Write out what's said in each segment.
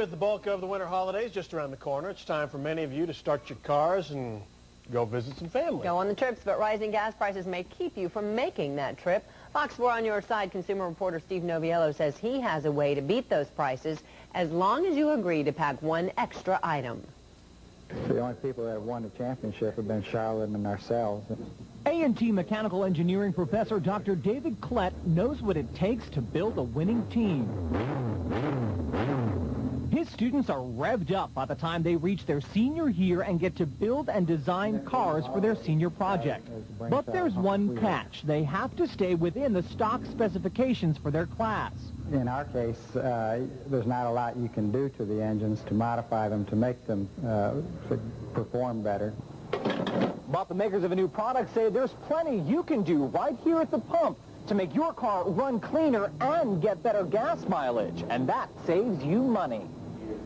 With the bulk of the winter holidays just around the corner, it's time for many of you to start your cars and go visit some family. Go on the trips, but rising gas prices may keep you from making that trip. Fox 4 on your side consumer reporter Steve Noviello says he has a way to beat those prices as long as you agree to pack one extra item. The only people that have won the championship have been Charlotte and ourselves. A&T mechanical engineering professor Dr. David Klett knows what it takes to build a winning team. His students are revved up by the time they reach their senior year and get to build and design cars for their senior project. But there's one catch. They have to stay within the stock specifications for their class. In our case, there's not a lot you can do to the engines to modify them to make them perform better. But the makers of a new product say there's plenty you can do right here at the pump to make your car run cleaner and get better gas mileage, and that saves you money.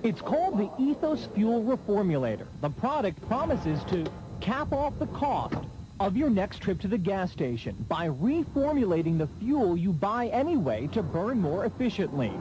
It's called the Ethos Fuel Reformulator. The product promises to cap off the cost of your next trip to the gas station by reformulating the fuel you buy anyway to burn more efficiently.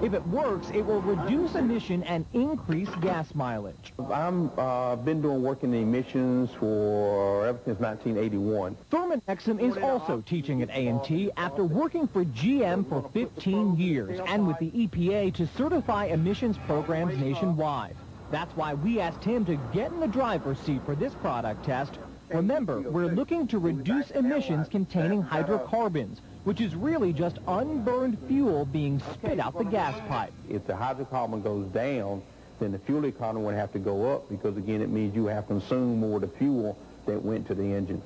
If it works, it will reduce emission and increase gas mileage. I've been doing work in the emissions for ever since 1981. Thurman Exum is also teaching at A&T after working for GM for 15 years and with the EPA to certify emissions programs nationwide. That's why we asked him to get in the driver's seat for this product test. Remember, we're looking to reduce emissions containing hydrocarbons, which is really just unburned fuel being spit out the gas pipe. If the hydrocarbon goes down, then the fuel economy would have to go up because, again, it means you have consumed more of the fuel that went to the engine.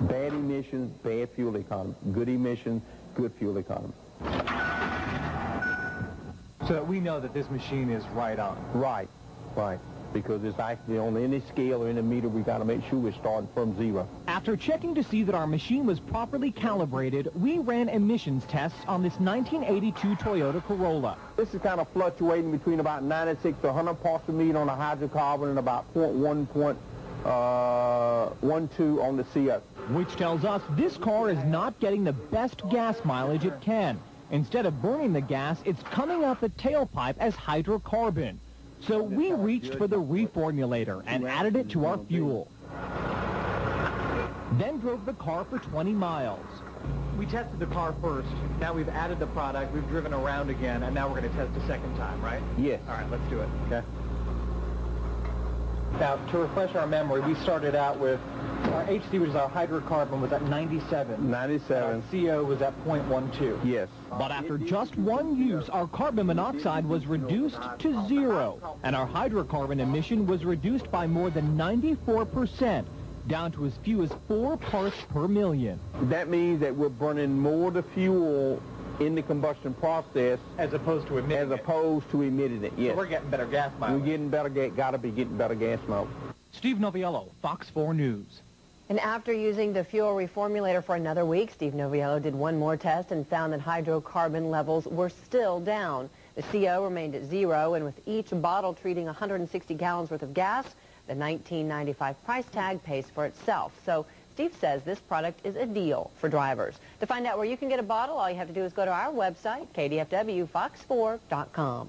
Bad emissions, bad fuel economy. Good emissions, good fuel economy. So that we know that this machine is right on. Right, right. Because it's actually on any scale or any meter, we got to make sure we're starting from zero. After checking to see that our machine was properly calibrated, we ran emissions tests on this 1982 Toyota Corolla. This is kind of fluctuating between about 96 to 100 parts per million on the hydrocarbon and about 0.12 on the CO. Which tells us this car is not getting the best gas mileage it can. Instead of burning the gas, it's coming out the tailpipe as hydrocarbon. So we reached for the reformulator and added it to our fuel. Then drove the car for 20 miles. We tested the car first. Now we've added the product, we've driven around again, and now we're going to test a second time, right? Yes. All right, let's do it. Okay. Now, to refresh our memory, we started out with our HC, which is our hydrocarbon, was at 97. 97. Our CO was at 0.12. Yes. But after just one use, our carbon monoxide was reduced to 0, and our hydrocarbon emission was reduced by more than 94%, down to as few as 4 parts per million. That means that we're burning more of the fuel in the combustion process As opposed to emitting it, yes. So we're getting better gas mileage. We're getting better gas, gotta be getting better gas mileage. Steve Noviello, Fox 4 News. And after using the fuel reformulator for another week, Steve Noviello did one more test and found that hydrocarbon levels were still down. The CO remained at 0, and with each bottle treating 160 gallons worth of gas, the $19.95 price tag pays for itself. So Steve says this product is a deal for drivers. To find out where you can get a bottle, all you have to do is go to our website, KDFWFox4.com.